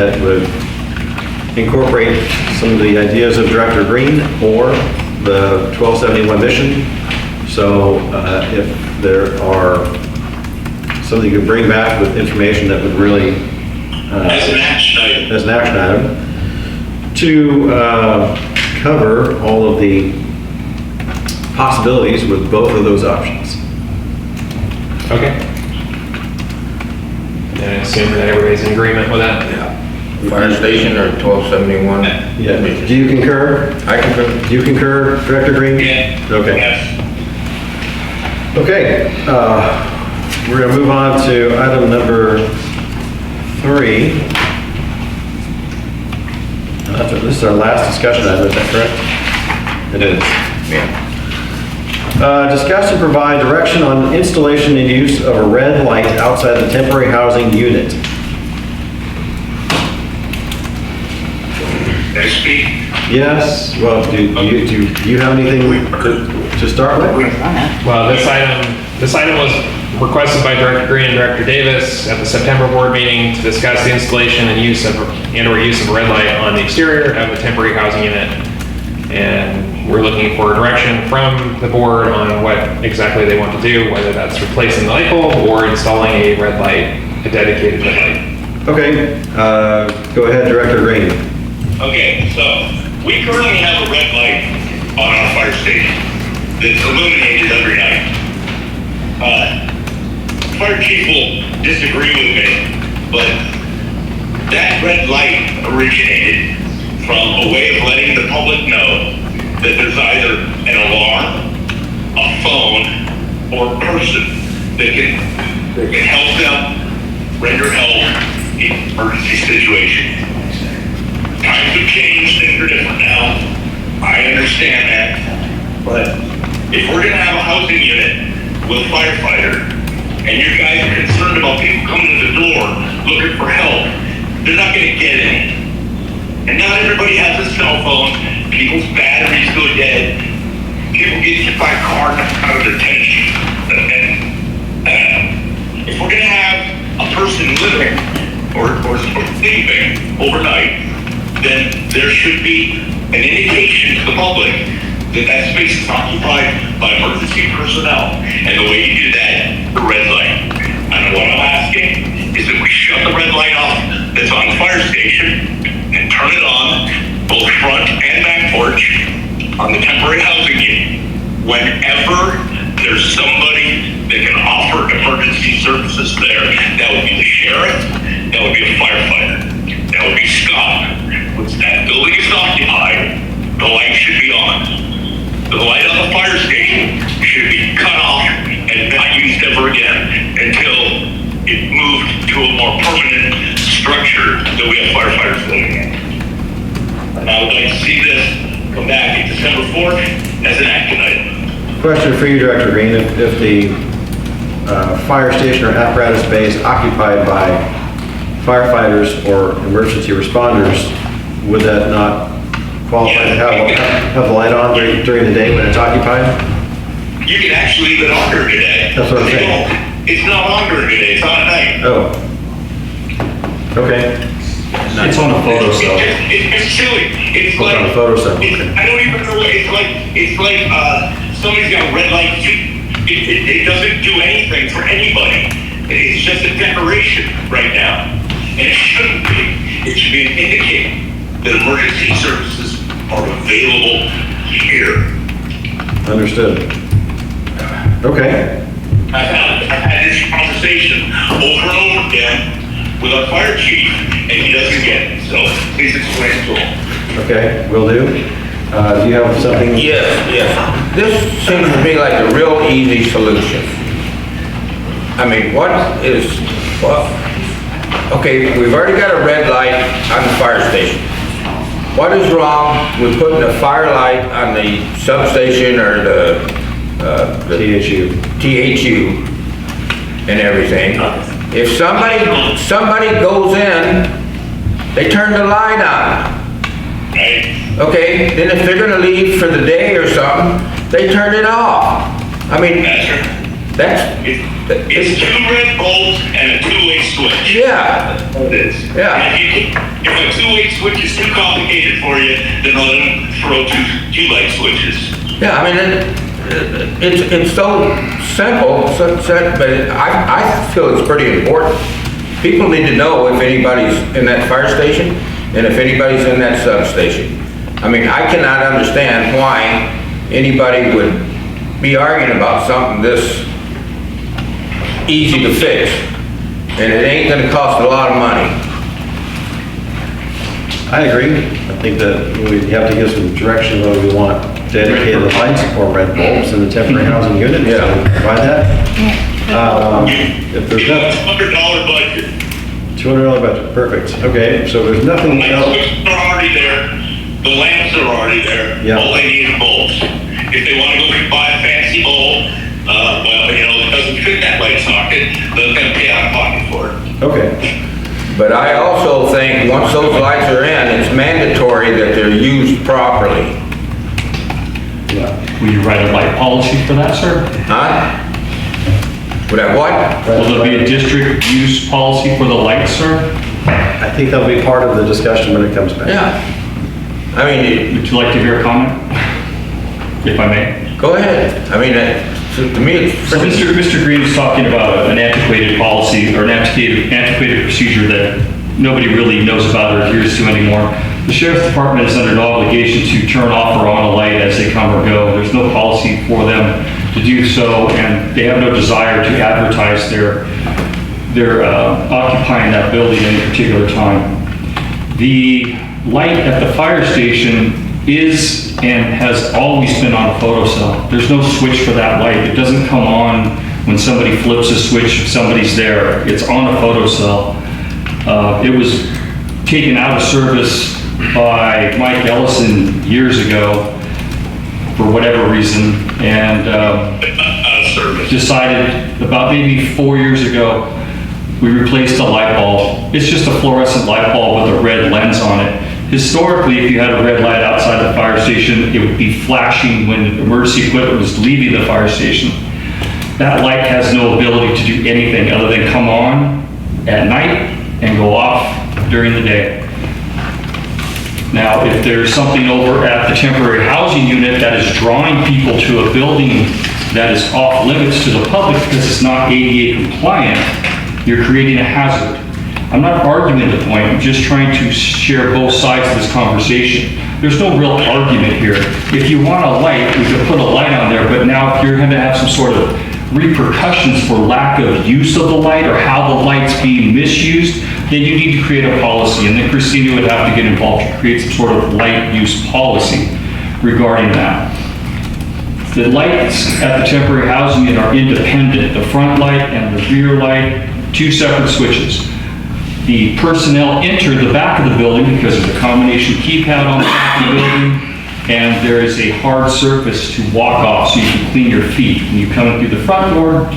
that would incorporate some of the ideas of Director Green or the 1271 mission. So if there are something you could bring back with information that would really, as an action item, to cover all of the possibilities with both of those options. Okay. And I assume that everybody's in agreement with that? Yeah. Fire station or 1271? Yeah. Do you concur? I concur. Do you concur, Director Green? Yeah. Okay. Yes. Okay. We're going to move on to item number 3. This is our last discussion item, is that correct? It is. Yeah. Discuss and provide direction on installation and use of a red light outside the temporary housing unit. Can I speak? Yes, well, do you have anything to start with? Well, this item was requested by Director Green and Director Davis at the September board meeting to discuss the installation and use of or use of a red light on the exterior of the temporary housing unit. And we're looking for direction from the board on what exactly they want to do, whether that's replacing the light bulb or installing a red light, a dedicated red light. Okay, go ahead, Director Green. Okay, so we currently have a red light on our fire station that's illuminated every night. Fire chief will disagree with me, but that red light originated from a way of letting the public know that there's either an alarm, a phone, or a person that can help them render help in an emergency situation. Times have changed, things are different now. I understand that. But if we're gonna have a housing unit with a firefighter, and you guys are concerned about people coming to the door looking for help, they're not gonna get any. And not everybody has a cell phone. People's batteries go dead. People get hit by a car out of their tennis shoes. And if we're gonna have a person living or sleeping overnight, then there should be an indication to the public that that space is occupied by emergency personnel. And the way you do that, the red light. And what I'm asking is that we shut the red light off that's on the fire station and turn it on, both front and back porch, on the temporary housing unit. Whenever there's somebody that can offer emergency services there, that would be the sheriff, that would be a firefighter, that would be Scott. Once that building is occupied, the light should be on. The light on the fire station should be cut off and not used ever again until it moved to a more permanent structure that we have firefighters living in. And I would like to see this come back in December 4th as an action item. Question for you, Director Green. If the fire station or apparatus bay is occupied by firefighters or emergency responders, would that not qualify to have the light on during the day when it's occupied? You can actually leave it on during the day. That's what I'm saying. It's not on during the day, it's on at night. Oh. Okay. It's on a photo cell. It's silly. It's like On a photo cell. I don't even know what it's like somebody's got a red light. It doesn't do anything for anybody. It's just a decoration right now. And it shouldn't be. It should be an indicator that emergency services are available here. Understood. Okay. I've had this conversation over and over again with our fire chief, and he doesn't get it. So please explain it to him. Okay, will do. Do you have something? Yes. This seems to me like a real easy solution. I mean, okay, we've already got a red light on the fire station. What is wrong with putting a fire light on the substation or the THU and everything? If somebody goes in, they turn the light on. Right? Okay, then if they're gonna leave for the day or something, they turn it off. I mean, That's true. It's two red bulbs and a two-way switch. yeah, That's what it is. Yeah. And if a two-way switch is too complicated for you, then let them throw two light switches. yeah, I mean, it's so simple, but I feel it's pretty important. People need to know if anybody's in that fire station and if anybody's in that substation. I mean, I cannot understand why anybody would be arguing about something this easy to fix, and it ain't gonna cost a lot of money. I agree. I think that we have to give some direction whether we want dedicated lights or red bulbs in the temporary housing unit. Yeah. So provide that. If there's not, $200 budget. $200 budget, perfect. Okay, so there's nothing Light else. switches are already there, the lamps are already there. Yeah. All they need is bulbs. If they wanna go buy a fancy bulb, well, it doesn't fit that light socket, they're gonna pay out of pocket for it. Okay, But I also think once those lights are in, it's mandatory that they're used properly. yeah. Will you write a light policy for that, sir? Huh? Would I what? Will there be a district use policy for the lights, sir? I think that'll be part of the discussion when it comes back. Yeah. I mean, Would you like to hear a comment? If I may. go ahead. I mean, to me, it's So Mr. Green is talking about an antiquated policy or an antiquated procedure that nobody really knows about or adheres to anymore. The sheriff's department is under no obligation to turn off or on a light as they come or go. There's no policy for them to do so, and they have no desire to advertise their occupying that building at any particular time. The light at the fire station is and has always been on a photocell. There's no switch for that light. It doesn't come on when somebody flips a switch if somebody's there. It's on a photocell. It was taken out of service by Mike Ellison years ago for whatever reason, and Service. decided about maybe 4 years ago, we replaced the light bulb. It's just a fluorescent light bulb with a red lens on it. Historically, if you had a red light outside the fire station, it would be flashing when emergency equipment was leaving the fire station. That light has no ability to do anything other than come on at night and go off during the day. Now, if there's something over at the temporary housing unit that is drawing people to a building that is off limits to the public because it's not ADA compliant, you're creating a hazard. I'm not arguing the point, I'm just trying to share both sides of this conversation. There's no real argument here. If you want a light, we could put a light on there, but now if you're gonna have some sort of repercussions for lack of use of the light or how the light's being misused, then you need to create a policy, and then Christina would have to get involved to create some sort of light use policy regarding that. The lights at the temporary housing unit are independent. The front light and the rear light, two separate switches. The personnel enter the back of the building because there's a combination keypad on the back of the building, and there is a hard surface to walk off so you can clean your feet. When you come in through the front door,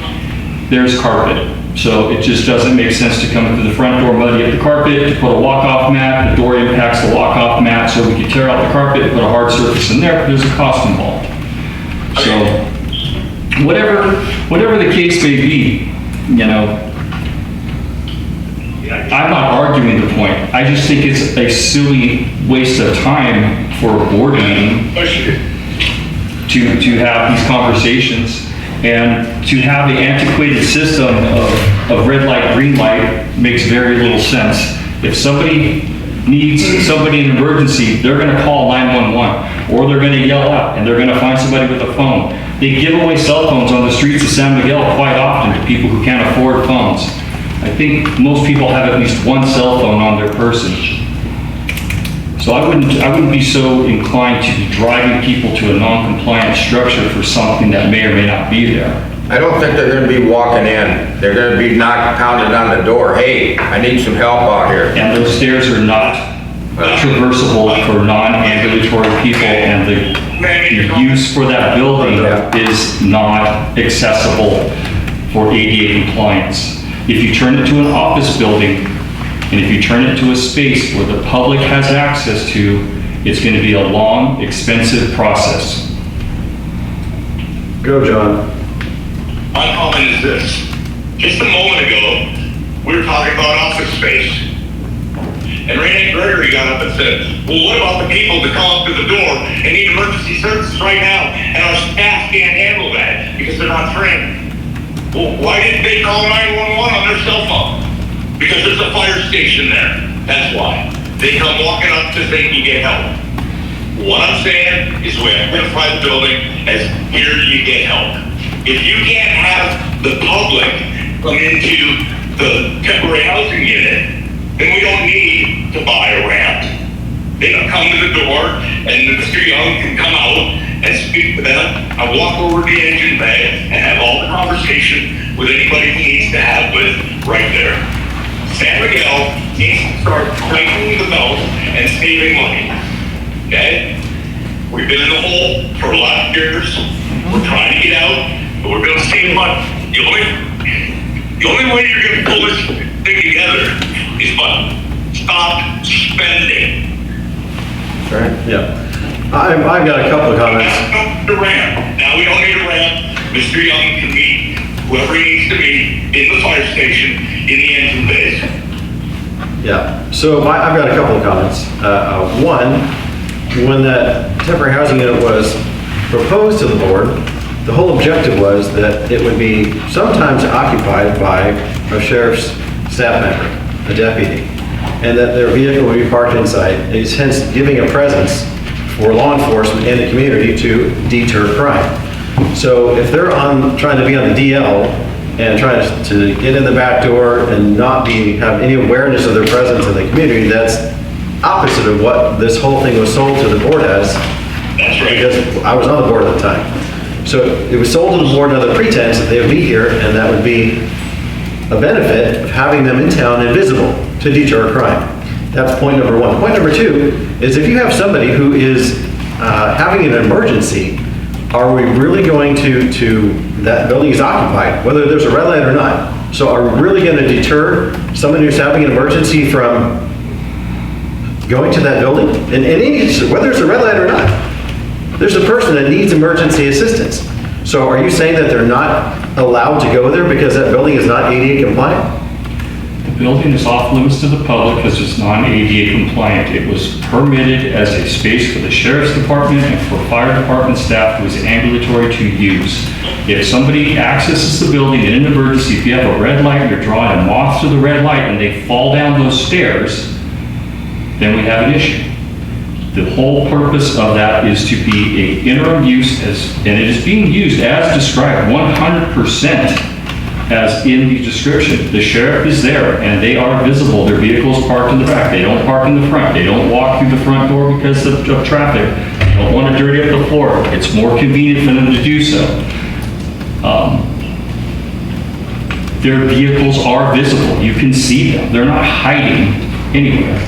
there's carpet. So it just doesn't make sense to come in through the front door, muddy up the carpet, to put a walk-off mat. The door impacts the walk-off mat, so we could tear out the carpet, put a hard surface in there, but there's a cost involved. So, whatever the case may be, you know, I'm not arguing the point. I just think it's a silly waste of time for a board meeting to have these conversations, and to have the antiquated system of red light, green light makes very little sense. If somebody needs somebody in an emergency, they're gonna call 911, or they're gonna yell out, and they're gonna find somebody with a phone. They give away cell phones on the streets of San Miguel quite often to people who can't afford phones. I think most people have at least one cell phone on their person. So I wouldn't be so inclined to be driving people to a non-compliant structure for something that may or may not be there. I don't think they're gonna be walking in. They're gonna be pounding on the door, hey, I need some help out here. And those stairs are not traversable for non-ambulatory people, and the use for that building is not accessible for ADA compliance. If you turn it to an office building, and if you turn it to a space where the public has access to, it's going to be a long, expensive process. Go, John. My comment is this. Just a moment ago, we were talking about office space. And Randy Gregory got up and said, well, what about the people that come up to the door and need emergency services right now, and our staff can't handle that because they're not trained? Well, why didn't they call 911 on their cell phone? Because there's a fire station there. That's why. They come walking up to say you get help. What I'm saying is we identify the building as here you get help. If you can't have the public come into the temporary housing unit, then we don't need to buy a ramp. They don't come to the door, and Mr. Young can come out and speak to them. I walk over to the engine bay and have all the conversation with anybody he needs to have with right there. San Miguel needs to start tightening the belt and saving money. Okay? We've been in the hole for a lot of years. We're trying to get out, but we're going to save money. The only way you're going to pull this thing together is by stop spending. Right, yeah. I've got a couple of comments. The ramp. Now we don't need a ramp. Mr. Young can meet whoever he needs to meet in the fire station, in the engine bays. Yeah, so I've got a couple of comments. One, when that temporary housing unit was proposed to the board, the whole objective was that it would be sometimes occupied by a sheriff's staff member, a deputy, and that their vehicle would be parked inside, is hence giving a presence for law enforcement in the community to deter crime. So if they're trying to be on the DL and trying to get in the back door and not have any awareness of their presence in the community, that's opposite of what this whole thing was sold to the board as. That's right. Because I was on the board at the time. So it was sold to the board under the pretense that they would be here, and that would be a benefit of having them in town and visible to deter crime. That's point number one. Point number two is if you have somebody who is having an emergency, are we really going to that building is occupied, whether there's a red light or not? So are we really going to deter someone who's having an emergency from going to that building? And whether it's a red light or not, there's a person that needs emergency assistance. So are you saying that they're not allowed to go there because that building is not ADA compliant? The building is off limits to the public because it's non-ADA compliant. It was permitted as a space for the sheriff's department and for fire department staff who is ambulatory to use. If somebody accesses the building in an emergency, if you have a red light, you're drawing a moth to the red light and they fall down those stairs, then we have an issue. The whole purpose of that is to be an interim use, and it is being used as described 100% as in the description. The sheriff is there and they are visible. Their vehicles parked in the back. They don't park in the front. They don't walk through the front door because of traffic. They don't want to dirty up the floor. It's more convenient for them to do so. Their vehicles are visible. You can see them. They're not hiding anywhere.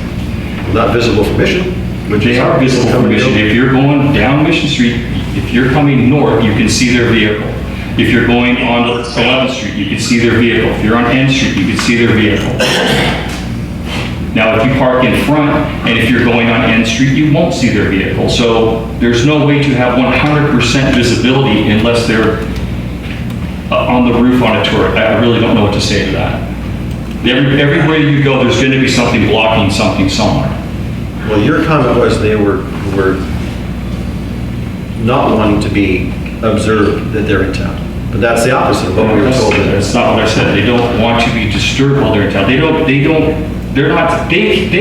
Not visible from Mission? They are visible from Mission. If you're going down Mission Street, if you're coming north, you can see their vehicle. If you're going on 11th Street, you can see their vehicle. If you're on N Street, you can see their vehicle. Now, if you park in front, and if you're going on N Street, you won't see their vehicle. So there's no way to have 100% visibility unless they're on the roof on a turret. I really don't know what to say to that. Everywhere you go, there's going to be something blocking something somewhere. Well, your comment was they were not wanting to be observed that they're in town. But that's the opposite of what we were told. That's not what I said. They don't want to be disturbed while they're in town. They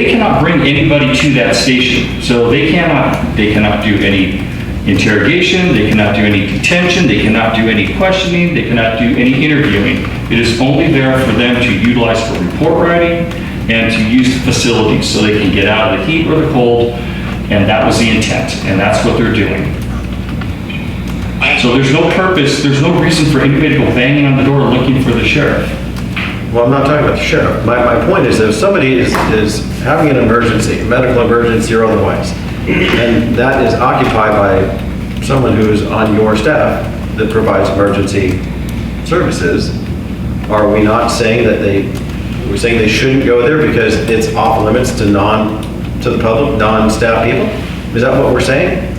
cannot bring anybody to that station. So they cannot do any interrogation, they cannot do any detention, they cannot do any questioning, they cannot do any interviewing. It is only there for them to utilize for report writing and to use the facilities so they can get out of the heat or the cold, and that was the intent, and that's what they're doing. So there's no purpose, there's no reason for anybody to go banging on the door looking for the sheriff. Well, I'm not talking about the sheriff. My point is that if somebody is having an emergency, a medical emergency or otherwise, and that is occupied by someone who is on your staff that provides emergency services, are we not saying that we're saying they shouldn't go there because it's off limits to the public, non-staff people? Is that what we're saying?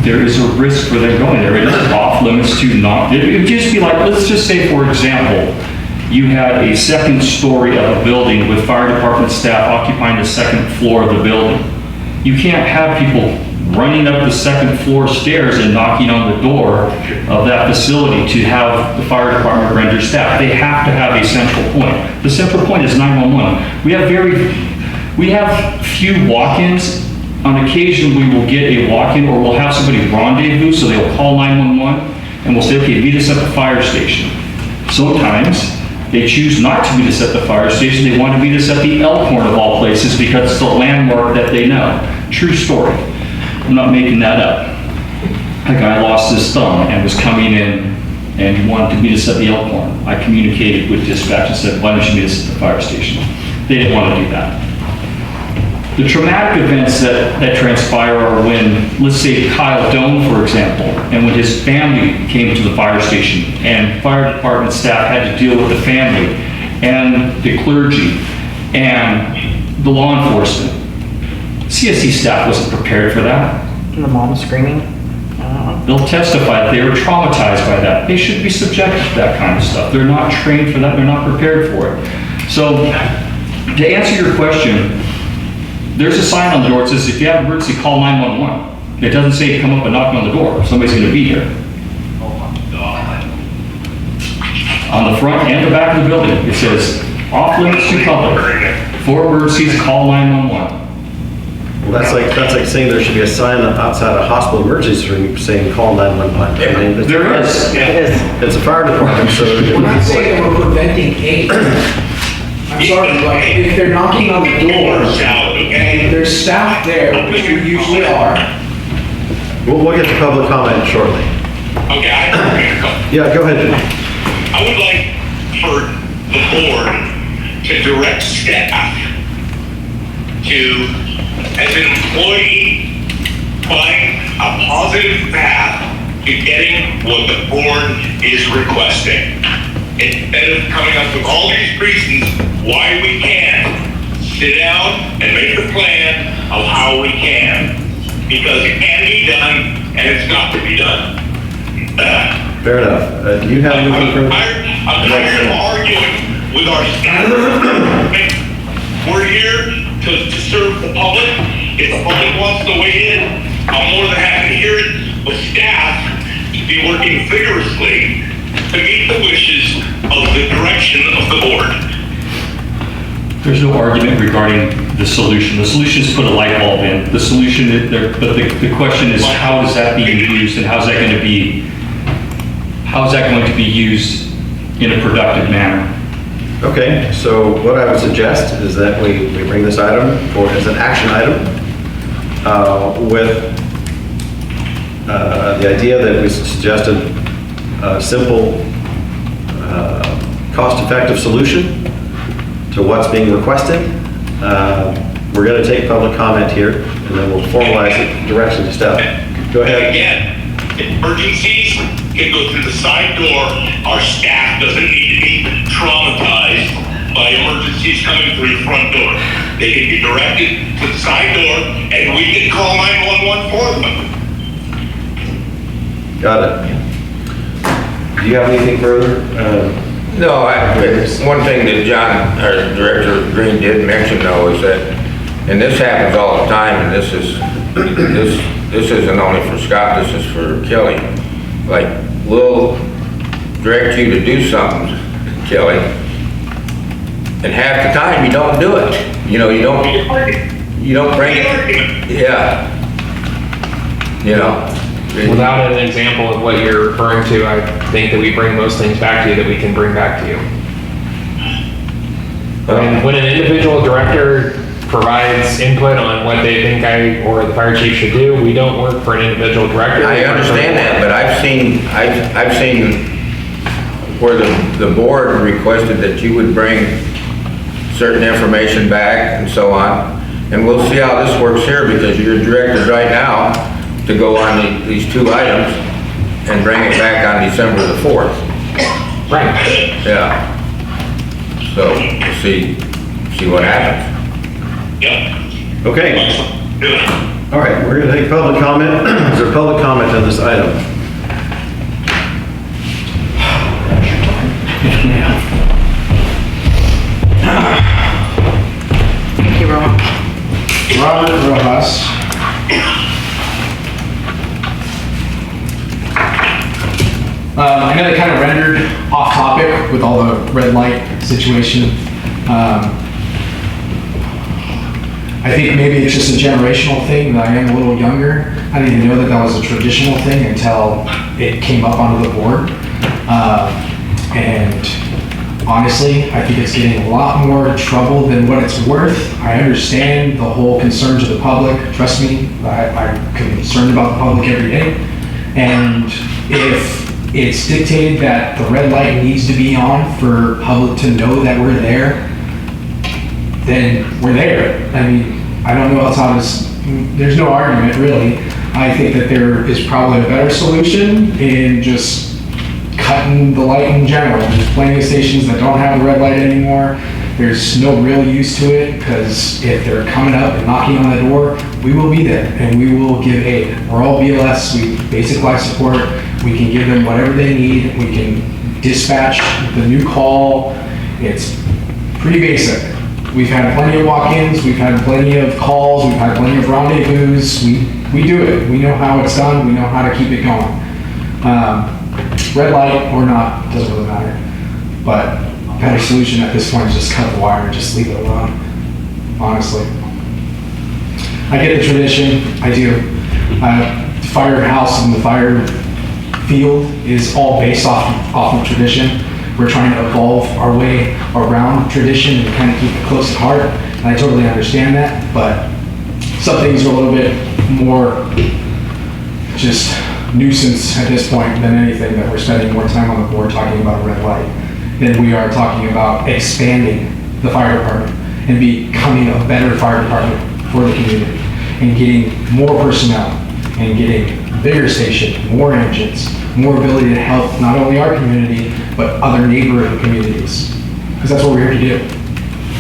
there is a risk for them going there. It is off limits to not, it would just be like, let's just say, for example, you had a second story of a building with fire department staff occupying the second floor of the building. You can't have people running up the second floor stairs and knocking on the door of that facility to have the fire department render staff. They have to have a central point. The central point is 911. We have few walk-ins. On occasion, we will get a walk-in, or we'll have somebody rendezvous, so they'll call 911, and we'll say, okay, meet us at the fire station. Sometimes, they choose not to meet us at the fire station. They want to meet us at the Elkhorn of all places because it's a landmark that they know. True story. I'm not making that up. A guy lost his thumb and was coming in and he wanted to meet us at the Elkhorn. I communicated with dispatch and said, why don't you meet us at the fire station? They didn't want to do that. The traumatic events that transpire are when, let's say Kyle Doan, for example, and when his family came to the fire station and fire department staff had to deal with the family and the clergy and the law enforcement. C.S.D. staff wasn't prepared for that. And the mom screaming. They'll testify that they were traumatized by that. They should be subjected to that kind of stuff. They're not trained for that. They're not prepared for it. So to answer your question, there's a sign on the door that says, if you have an emergency, call 911. It doesn't say come up and knock on the door. Somebody's going to be here. Oh my God. On the front and the back of the building, it says, off limits to public. For emergencies, call 911. Well, that's like saying there should be a sign outside a hospital emergency room saying call 911. I mean, it's- There is. It is. It's a fire department, so. We're not saying that we're preventing hate. I'm sorry, but if they're knocking on the doors and there's staff there, which there usually are, We'll get to public comment shortly. Okay, I have a comment. Yeah, go ahead. I would like for the board to direct staff to, as an employee, find a positive path to getting what the board is requesting. Instead of coming up with all these reasons why we can't, sit down and make a plan of how we can. Because it can be done and it's got to be done. Fair enough. Do you have anything further? I'm tired of arguing with our staff. We're here to serve the public. If the public wants to weigh in, I'm more than happy to hear it. But staff should be working vigorously to meet the wishes of the direction of the board. There's no argument regarding the solution. The solution is put a light bulb in. The solution, but the question is, how is that being used and how's that going to be used in a productive manner? Okay, so what I would suggest is that we bring this item forward as an action item with the idea that we suggested a simple, cost-effective solution to what's being requested. We're going to take public comment here, and then we'll formalize it, direction to staff. Go And ahead. again, emergencies can go through the side door. Our staff doesn't need to be traumatized by emergencies coming through the front door. They can be directed to the side door, and we can call 911 for them. Got it. Do you have anything further? No, one thing that John, or Director Green did mention though is that, and this happens all the time, and this isn't only for Scott, this is for Kelly. Like, we'll direct you to do something, Kelly, and half the time you don't do it. You know, you don't bring it. Yeah. You know. Without an example of what you're referring to, I think that we bring most things back to you that we can bring back to you. When an individual director provides input on what they think or the fire chief should do, we don't work for an individual director. I understand that, but I've seen where the board requested that you would bring certain information back and so on. And we'll see how this works here, because you're directed right now to go on these two items and bring it back on December the 4th. Right. Yeah. So we'll see what happens. Yep. Okay. Good. All right, we're going to take public comment. Is there public comment on this item? Thank you, Roman. Robert Rojas. I know they kind of rendered off topic with all the red light situation. I think maybe it's just a generational thing that I am a little younger. I didn't even know that that was a traditional thing until it came up onto the board. And honestly, I think it's getting a lot more trouble than what it's worth. I understand the whole concerns of the public. Trust me, I'm concerned about the public every day. And if it's dictated that the red light needs to be on for public to know that we're there, then we're there. I mean, I don't know else how to, there's no argument really. I think that there is probably a better solution in just cutting the light in general. There's plenty of stations that don't have the red light anymore. There's no real use to it because if they're coming up and knocking on the door, we will be there and we will give aid. We're all BLS, we basic life support. We can give them whatever they need. We can dispatch the new call. It's pretty basic. We've had plenty of walk-ins, we've had plenty of calls, we've had plenty of rendezvous. We do it. We know how it's done. We know how to keep it going. Red light or not, doesn't really matter. But a better solution at this point is just cut the wire and just leave it alone, honestly. I get the tradition, I do. The firehouse and the fire field is all based off of tradition. We're trying to evolve our way around tradition and kind of keep it close to heart. And I totally understand that, but some things are a little bit more just nuisance at this point than anything, that we're spending more time on the board talking about a red light than we are talking about expanding the fire department and becoming a better fire department for the community and getting more personnel and getting bigger station, more engines, more ability to help not only our community, but other neighboring communities. Because that's what we're here to do,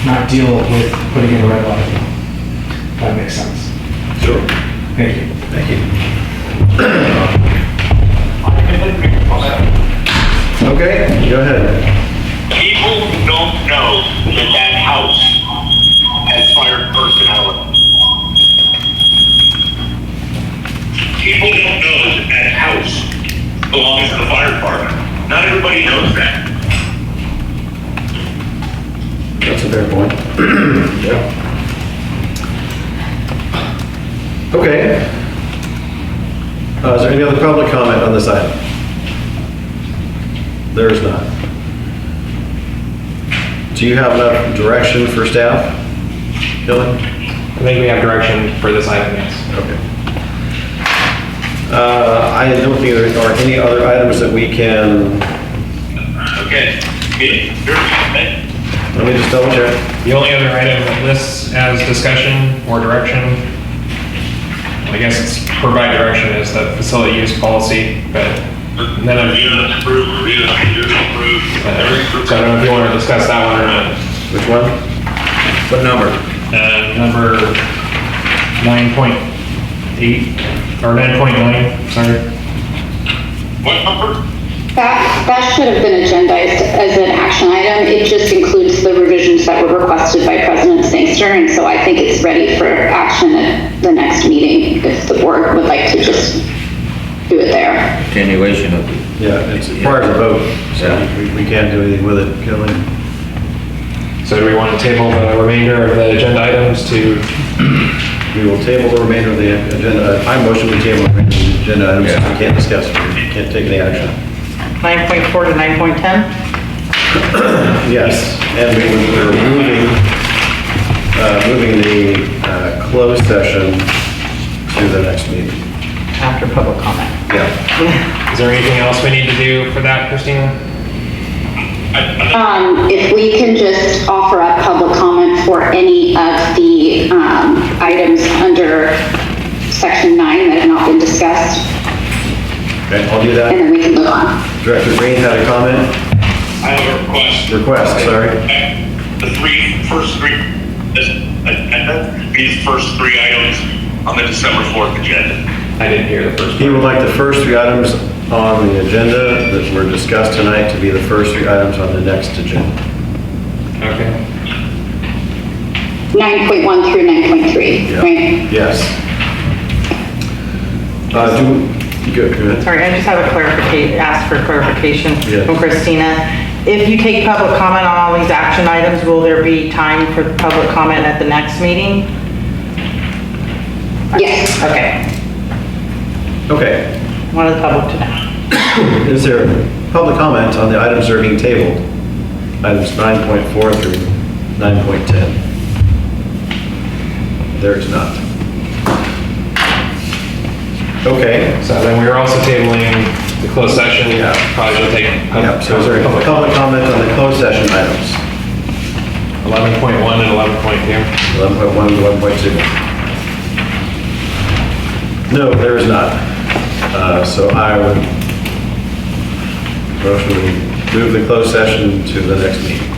not deal with putting in a red light. If that makes sense. Sure. Thank you. Thank you. Okay, go ahead. People don't know that that house has fire personnel. People don't know that that house belongs to the fire department. Not everybody knows that. That's a fair point. Yeah. Okay. Is there any other public comment on this item? There is not. Do you have enough direction for staff, Kelly? I think we have direction for this item, yes. Okay. I don't think there are any other items that we can, Okay. let me just double check. The only other item that lists as discussion or direction, I guess it's provide direction, is the facility use policy, but none of, Review and approve, review and approve. so I don't know if you want to discuss that one or not. Which one? What number? Number 9.8, or 9.9, sorry. What number? That should have been agendized as an action item. It just includes the revisions that were requested by President Sangster, and so I think it's ready for action at the next meeting if the board would like to just do it there. Continuation of the. Yeah, it requires a vote, so we can't do anything with it, Kelly. So do we want to table the remainder of the agenda items to, We will table the remainder of the agenda. I motion we table the remainder of the agenda items, since we can't discuss, we can't take any action. 9.4 to 9.10? Yes, and we're moving the closed session to the next meeting. After public comment. Yeah. is there anything else we need to do for that, Christina? If we can just offer up public comment for any of the items under section 9 that have not been discussed, Okay, I'll do and that. then we can move on. Director Green had a comment? I have a request. Request, sorry. The first three, these first three items on the December 4th agenda. I didn't hear the first He would like the first 3 items on the agenda that were discussed tonight to be the first 3 items on the next agenda. Okay. 9.1 through 9.3, Yeah. right? Yes. Go ahead. Sorry, I just have a clarification, ask for clarification Yeah. from Christina. If you take public comment on all these action items, will there be time for public comment at the next meeting? Yes. Okay, Okay. wanted the public to know. Is there public comment on the items that are being tabled? Items 9.4 through 9.10? There is not. Okay. So then we were also tabling the closed session. Yeah. Probably should take. Yeah, so is there any public comment on the closed session items? 11.1 and 11.2. 11.1 and 11.2? No, there is not. So I would motion to move the closed session to the next meeting.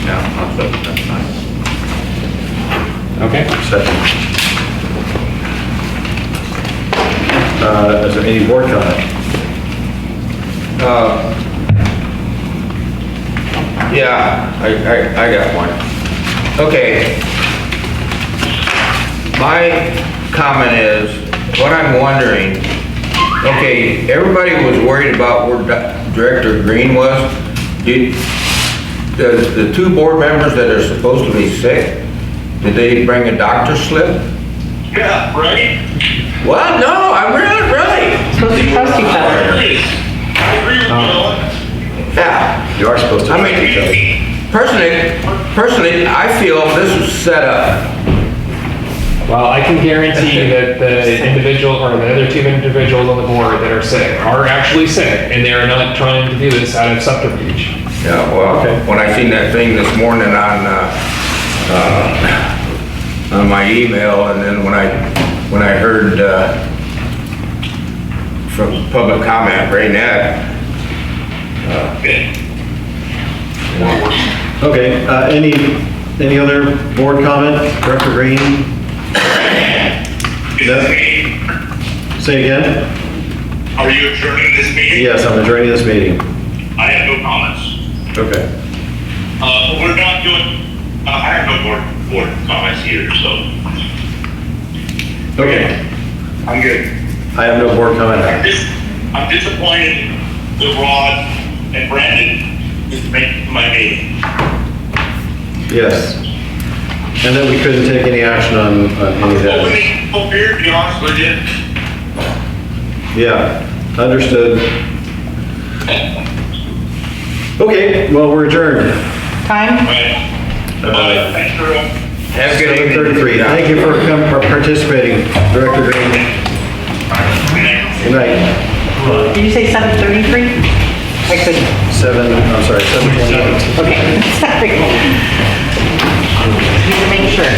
Yeah, that's fine. Okay. Second. Is there any board comment? Yeah, I got one. Okay. My comment is, what I'm wondering, okay, everybody was worried about where Director Green was. Does the 2 board members that are supposed to be sick, did they bring a doctor's slip? Yeah, right? What? No, I really. Supposed to trust each I other. agree. I agree with you. Yeah. You are supposed to. I mean, personally, I feel this was set up. Well, I can guarantee that the individual or the other 2 individuals on the board that are sick are actually sick, and they are not trying to do this out of subterfuge. Yeah, well, Okay. when I seen that thing this morning on my email, and then when I heard from public comment, Ray Nat, Okay, any other board comment? Director Green? No? Say again? Are you adjourning this meeting? Yes, I'm adjourning this meeting. I have no comments. Okay. We're not doing, I have no board comments either, so Okay. I'm good. I have no board comment. I'm disappointed that Rod and Brandon didn't make my meeting. Yes. And that we couldn't take any action on any of Well, let that. me go here, to be honest with you. Yeah, understood. Okay, well, we're adjourned. Time? Right. Thanks for, have a good evening. 7:33. Thank you for participating, Director Green. Good night. Did you say 7:33? I couldn't. 7:28. Okay, sorry. Need to make sure.